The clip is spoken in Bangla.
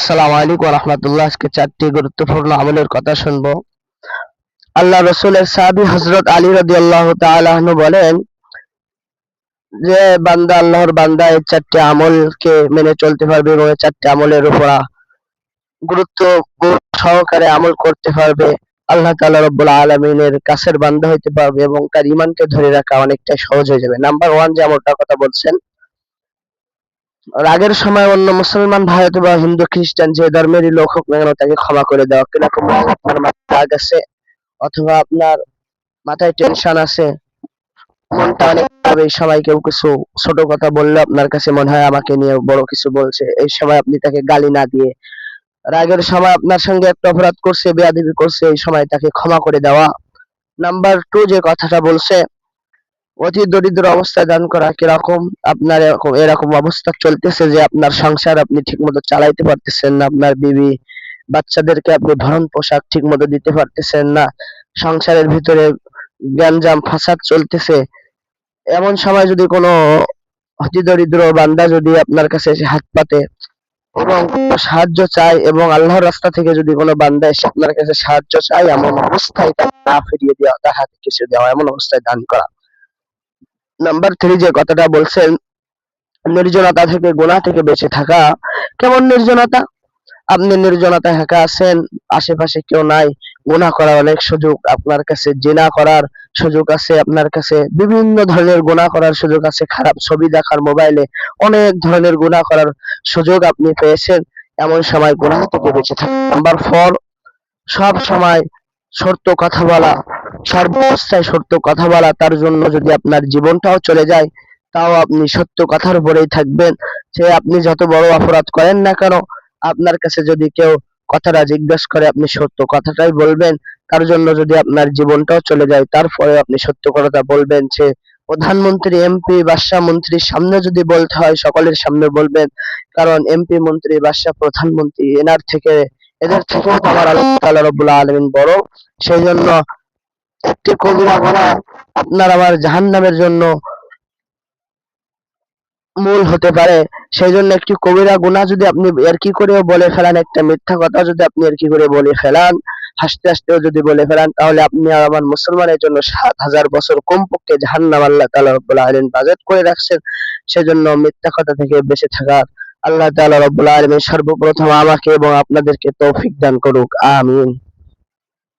আসসালামু আলাইকুম ওয়া রাহমাতুল্লাহ। আজকে চারটি গুরুত্বপূর্ণ আমলের কথা শুনবো। আল্লাহ রসুলের সাহাবী হযরত আলী রাদিয়াল্লাহু তাআলা আনহু বলেন যে আল্লাহর বান্দা এই চারটি আমলকে মেনে চলতে পারবে এবং এই চারটি আমলের উপর গুরুত্ব সহকারে আমল করতে পারবে, আল্লাহ তাআলা রব্বুল আলামিনের কাছের বান্দা হইতে পারবে এবং তার ঈমানকে ধরে রাখা অনেকটা সহজ হয়ে যাবে। নাম্বার 1 যে আমলটার কথা বলছেন, রাগের সময় অন্য মুসলমান ভাই অথবা হিন্দু খ্রিস্টান যে ধর্মেরই লোক হোক না কেন তাকে ক্ষমা করে দেওয়া। কিরকম? আপনার মাথায় রাগ আছে অথবা আপনার মাথায় টেনশন আছে, মনটা অনেক খারাপ, এই সময় কেউ কিছু ছোট কথা বললে আপনার কাছে মনে হয় আমাকে নিয়ে বড় কিছু বলছে, এই সময় আপনি তাকে গালি না দিয়ে, রাগের সময় আপনার সঙ্গে একটা অপরাধ করছে, বেয়াদবি করছে, এই সময় তাকে ক্ষমা করে দেওয়া। নাম্বার 2 যে কথাটা বলছে, অতি দরিদ্র অবস্থায় দান করা। কিরকম? আপনার এরকম অবস্থা চলতেছে যে আপনার সংসার আপনি ঠিকমতো চালাইতে পারতেছেন না, আপনার বিবি বাচ্চাদেরকে আপনি ভরণ পোশাক ঠিকমতো দিতে পারতেছেন না, সংসারের ভিতরে গ্যাঞ্জাম ফাসাদ চলতেছে, এমন সময় যদি কোনো অতি দরিদ্র বান্দা যদি আপনার কাছে এসে হাত পাতে এবং সাহায্য চায় এবং আল্লাহর রাস্তা থেকে যদি কোনো বান্দা এসে আপনার কাছে সাহায্য চায়, এমন অবস্থায় তাকে না ফিরিয়ে দেওয়া, তার হাতে কিছু দেওয়া, এমন অবস্থায় দান করা। নাম্বার 3 যে কথাটা বলছেন, নির্জনতা থেকে, গুনাহ থেকে বেঁচে থাকা। কেমন নির্জনতা? আপনি নির্জনতায় একা আছেন, আশেপাশে কেউ নাই, গুনাহ করার অনেক সুযোগ আপনার কাছে, জিনা করার সুযোগ আছে আপনার কাছে, বিভিন্ন ধরনের গুনাহ করার সুযোগ আছে, খারাপ ছবি দেখার, মোবাইলে অনেক ধরনের গুনাহ করার সুযোগ আপনি পেয়েছেন, এমন সময় গুনাহ থেকে বেঁচে থাকা। নাম্বার 4, সব সময় সত্য কথা বলা, সর্বাবস্থায় সত্য কথা বলা। তার জন্য যদি আপনার জীবনটাও চলে যায় তাও আপনি সত্য কথার উপরেই থাকবেন। সে আপনি যত বড় অপরাধ করেন না কেন, আপনার কাছে যদি কেউ কথাটা জিজ্ঞেস করে আপনি সত্য কথাটাই বলবেন। তার জন্য যদি আপনার জীবনটাও চলে যায় তারপরে আপনি সত্য কথাটা বলবেন। সে প্রধানমন্ত্রী, এমপি, বাদশাহ, মন্ত্রীর সামনে যদি বলতে হয় সকলের সামনে বলবেন, কারণ এমপি, মন্ত্রী, বাদশাহ, প্রধানমন্ত্রী এদের থেকেও তো আমার আল্লাহ তাআলা রব্বুল আলামিন বড়। সেই জন্য একটি কবিরা গুনাহ আপনার আমার জাহান্নামের জন্য মূল হতে পারে। সেই জন্য একটি কবিরা গুনাহ যদি আপনি ইয়ার্কি করেও বলে ফেলান, একটা মিথ্যা কথা যদি আপনি ইয়ার্কি করে বলে ফেলান, হাসতে হাসতেও যদি বলে ফেলান, তাহলে আপনি আর আমার মুসলমানের জন্য ৭,০০০ বছর কমপক্ষে জাহান্নাম আল্লাহ তাআলা রব্বুল আলামিন বাজেট করে রাখছেন। সেজন্য মিথ্যা কথা থেকে বেঁচে থাকার আল্লাহ তাআলা রব্বুল আলামিন সর্বপ্রথম আমাকে এবং আপনাদেরকে তৌফিক দান করুক। আমিন।